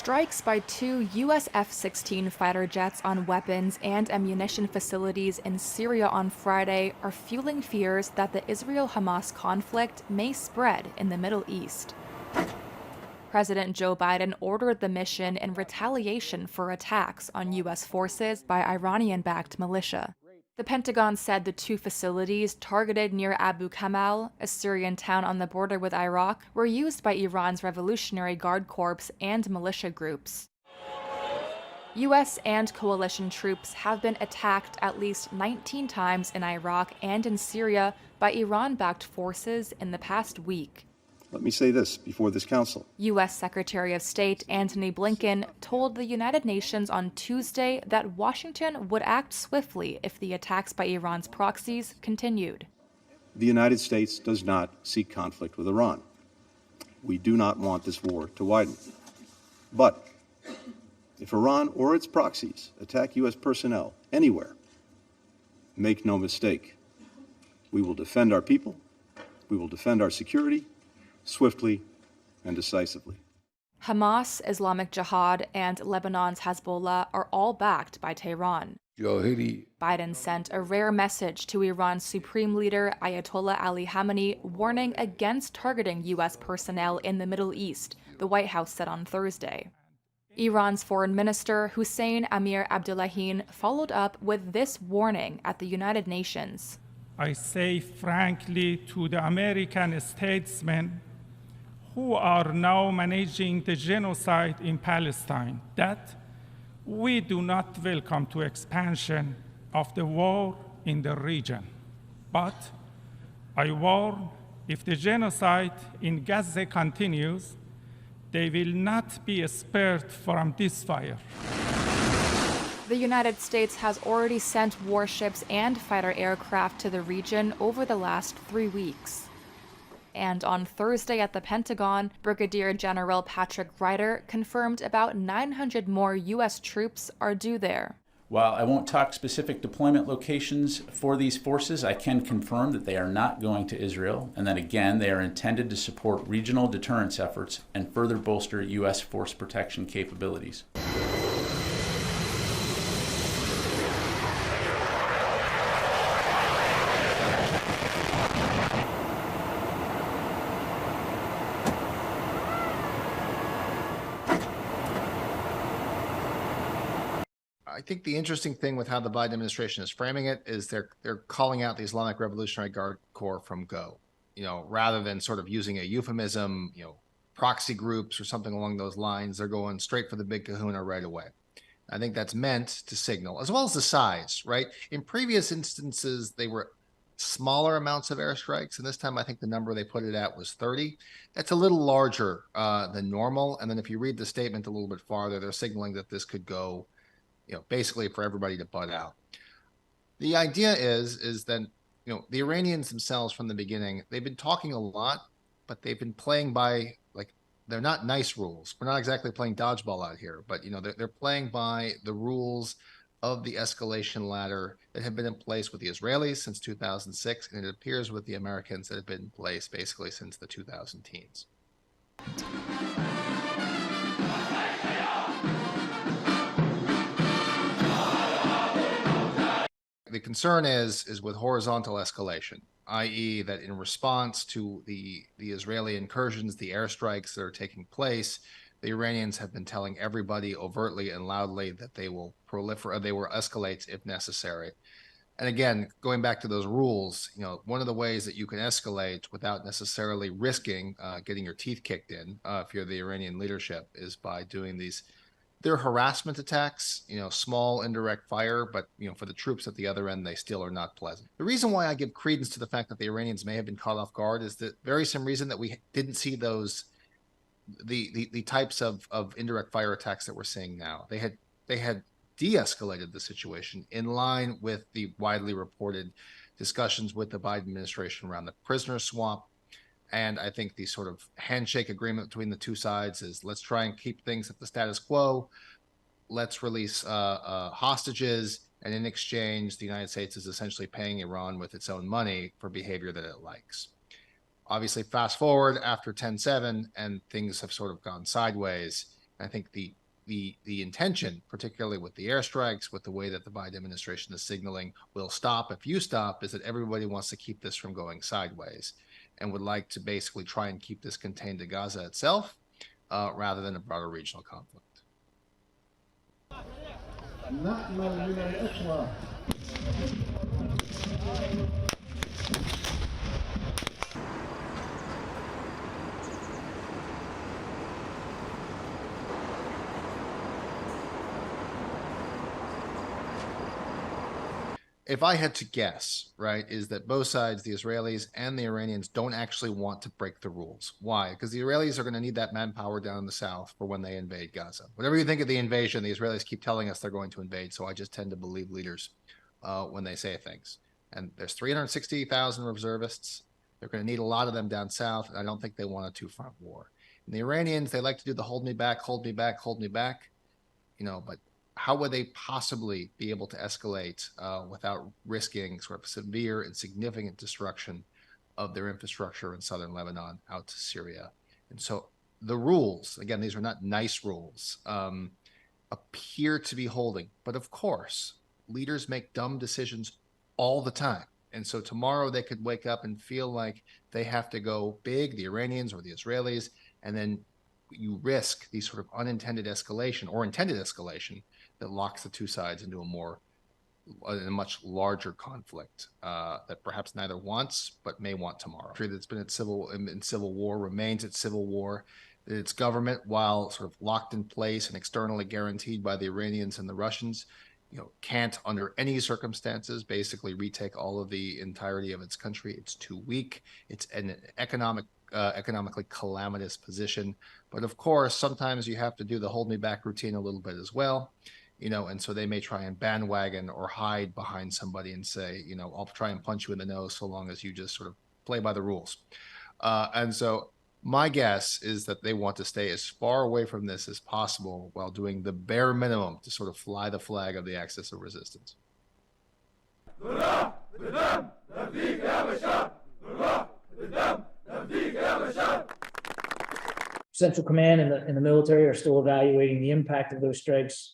Strikes by two U.S. F-16 fighter jets on weapons and ammunition facilities in Syria on Friday are fueling fears that the Israel-Hamas conflict may spread in the Middle East. President Joe Biden ordered the mission in retaliation for attacks on U.S. forces by Iranian-backed militia. The Pentagon said the two facilities targeted near Abu Kamal, a Syrian town on the border with Iraq, were used by Iran's Revolutionary Guard Corps and militia groups. U.S. and coalition troops have been attacked at least 19 times in Iraq and in Syria by Iran-backed forces in the past week. Let me say this before this council. U.S. Secretary of State Antony Blinken told the United Nations on Tuesday that Washington would act swiftly if the attacks by Iran's proxies continued. The United States does not seek conflict with Iran. We do not want this war to widen. But if Iran or its proxies attack U.S. personnel anywhere, make no mistake, we will defend our people, we will defend our security, swiftly and decisively. Hamas, Islamic Jihad, and Lebanon's Hezbollah are all backed by Tehran. Biden sent a rare message to Iran's supreme leader Ayatollah Ali Khamenei, warning against targeting U.S. personnel in the Middle East, the White House said on Thursday. Iran's foreign minister Hussein Amir Abdullahian followed up with this warning at the United Nations. I say frankly to the American statesmen who are now managing the genocide in Palestine that we do not welcome to expansion of the war in the region. But I warn, if the genocide in Gaza continues, they will not be spared from this fire. The United States has already sent warships and fighter aircraft to the region over the last 3 weeks. And on Thursday at the Pentagon, Brigadier General Patrick Ryder confirmed about 900 more U.S. troops are due there. While I won't talk specific deployment locations for these forces, I can confirm that they are not going to Israel, and that again, they are intended to support regional deterrence efforts and further bolster U.S. force protection capabilities. I think the interesting thing with how the Biden administration is framing it is they're calling out the Islamic Revolutionary Guard Corps from go, rather than sort of using a euphemism, proxy groups or something along those lines. They're going straight for the big kahuna right away. I think that's meant to signal, as well as the size, right? In previous instances, they were smaller amounts of airstrikes, and this time I think the number they put it at was 30. That's a little larger than normal. And then if you read the statement a little bit farther, they're signaling that this could go basically for everybody to butt out. The idea is that, the Iranians themselves from the beginning, they've been talking a lot, but they've been playing by, they're not nice rules. We're not exactly playing dodgeball out here, but, they're playing by the rules of the escalation ladder that have been in place with the Israelis since 2006, and it appears with the Americans that have been in place basically since the 2010s. The concern is with horizontal escalation, i.e. that in response to the Israeli incursions, the airstrikes that are taking place, the Iranians have been telling everybody overtly and loudly that they will proliferate, they will escalate if necessary. And again, going back to those rules, one of the ways that you can escalate without necessarily risking getting your teeth kicked in, if you're the Iranian leadership, is by doing they're harassment attacks, small indirect fire, but, for the troops at the other end, they still are not pleasant. The reason why I give credence to the fact that the Iranians may have been caught off guard is the very same reason that we didn't see the types of indirect fire attacks that we're seeing now. They had de-escalated the situation in line with the widely reported discussions with the Biden administration around the prisoner swap. And I think the sort of handshake agreement between the two sides is, let's try and keep things at the status quo. Let's release hostages. And in exchange, the United States is essentially paying Iran with its own money for behavior that it likes. Obviously, fast forward after 10/7, and things have sort of gone sideways. I think the intention, particularly with the airstrikes, with the way that the Biden administration is signaling will stop if you stop, is that everybody wants to keep this from going sideways and would like to basically try and keep this contained to Gaza itself rather than a broader regional conflict. If I had to guess, right, is that both sides, the Israelis and the Iranians, don't actually want to break the rules. Why? Because the Israelis are going to need that manpower down in the south for when they invade Gaza. Whatever you think of the invasion, the Israelis keep telling us they're going to invade, so I just tend to believe leaders when they say things. And there's 360,000 reservists. They're going to need a lot of them down south, and I don't think they want a two-front war. And the Iranians, they like to do the hold me back, hold me back, hold me back, but how would they possibly be able to escalate without risking sort of severe and significant destruction of their infrastructure in southern Lebanon out to Syria? And so the rules, again, these are not nice rules, appear to be holding. But of course, leaders make dumb decisions all the time. And so tomorrow they could wake up and feel like they have to go big, the Iranians or the Israelis, and then you risk these sort of unintended escalation or intended escalation that locks the two sides into a much larger conflict that perhaps neither wants but may want tomorrow. That's been in civil war, remains at civil war. Its government, while sort of locked in place and externally guaranteed by the Iranians and the Russians, can't under any circumstances basically retake all of the entirety of its country. It's too weak. It's an economically calamitous position. But of course, sometimes you have to do the hold me back routine a little bit as well. And so they may try and bandwagon or hide behind somebody and say, I'll try and punch you in the nose so long as you just sort of play by the rules. And so my guess is that they want to stay as far away from this as possible while doing the bare minimum to sort of fly the flag of the axis of resistance. Central Command and the military are still evaluating the impact of those strikes.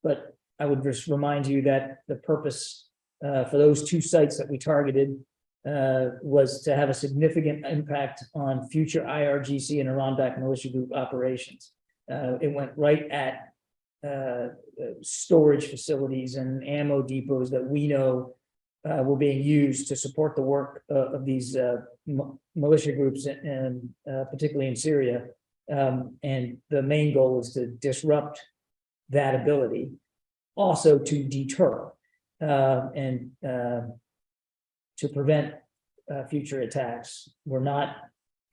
But I would just remind you that the purpose for those two sites that we targeted was to have a significant impact on future IRGC and Iran-backed militia group operations. It went right at storage facilities and ammo depots that we know were being used to support the work of these militia groups, and particularly in Syria. And the main goal is to disrupt that ability, also to deter and to prevent future attacks. We're not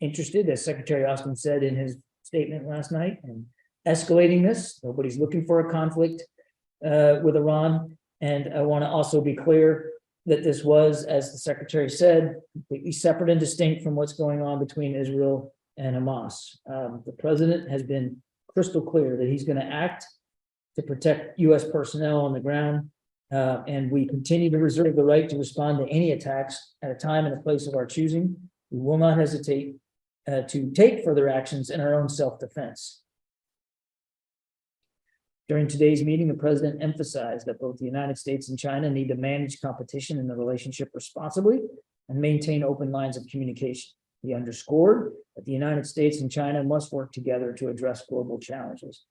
interested, as Secretary Austin said in his statement last night, in escalating this. Nobody's looking for a conflict with Iran. And I want to also be clear that this was, as the Secretary said, completely separate and distinct from what's going on between Israel and Hamas. The president has been crystal clear that he's going to act to protect U.S. personnel on the ground, and we continue to reserve the right to respond to any attacks at a time and a place of our choosing. We will not hesitate to take further actions in our own self-defense. During today's meeting, the president emphasized that both the United States and China need to manage competition in the relationship responsibly and maintain open lines of communication. He underscored that the United States and China must work together to address global challenges.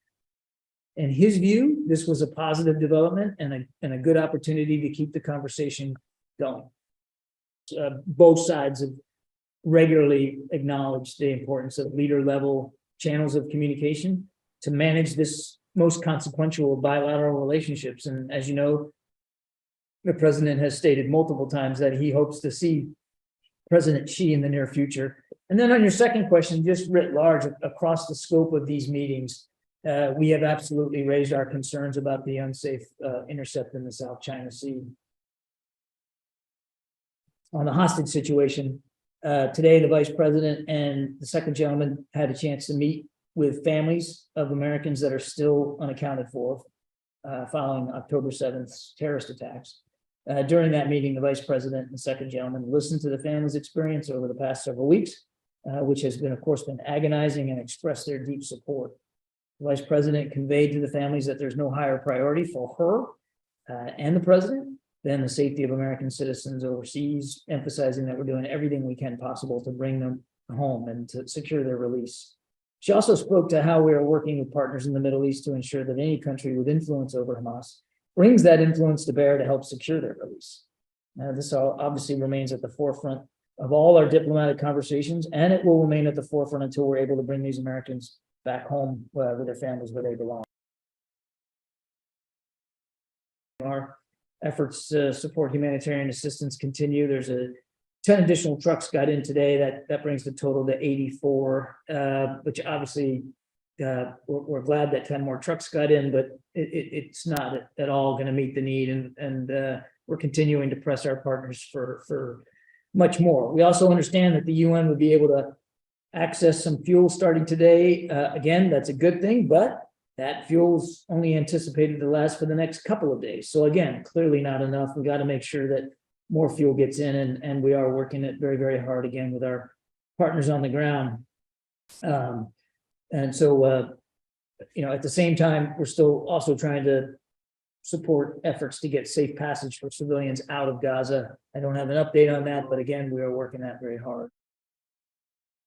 In his view, this was a positive development and a good opportunity to keep the conversation going. Both sides have regularly acknowledged the importance of leader-level channels of communication to manage this most consequential of bilateral relationships. And as you know, the president has stated multiple times that he hopes to see President Xi in the near future. And then on your second question, just writ large across the scope of these meetings, we have absolutely raised our concerns about the unsafe intercept in the South China Sea. On the hostage situation, today the vice president and the second gentleman had a chance to meet with families of Americans that are still unaccounted for following October 7th terrorist attacks. During that meeting, the vice president and the second gentleman listened to the family's experience over the past several weeks, which has been, of course, been agonizing, and expressed their deep support. The Vice President conveyed to the families that there's no higher priority for her and the President than the safety of American citizens overseas, emphasizing that we're doing everything we can possible to bring them home and to secure their release. She also spoke to how we are working with partners in the Middle East to ensure that any country with influence over Hamas brings that influence to bear to help secure their release. Now, this all obviously remains at the forefront of all our diplomatic conversations, and it will remain at the forefront until we're able to bring these Americans back home with their families where they belong. Our efforts to support humanitarian assistance continue. There's 10 additional trucks got in today. That brings the total to 84, which obviously we're glad that 10 more trucks got in, but it's not at all going to meet the need, and we're continuing to press our partners for much more. We also understand that the UN would be able to access some fuel starting today. Again, that's a good thing, but that fuel's only anticipated to last for the next couple of days. So again, clearly not enough. We got to make sure that more fuel gets in, and we are working it very, very hard again with our partners on the ground. And so, at the same time, we're still also trying to support efforts to get safe passage for civilians out of Gaza. I don't have an update on that, but again, we are working that very hard.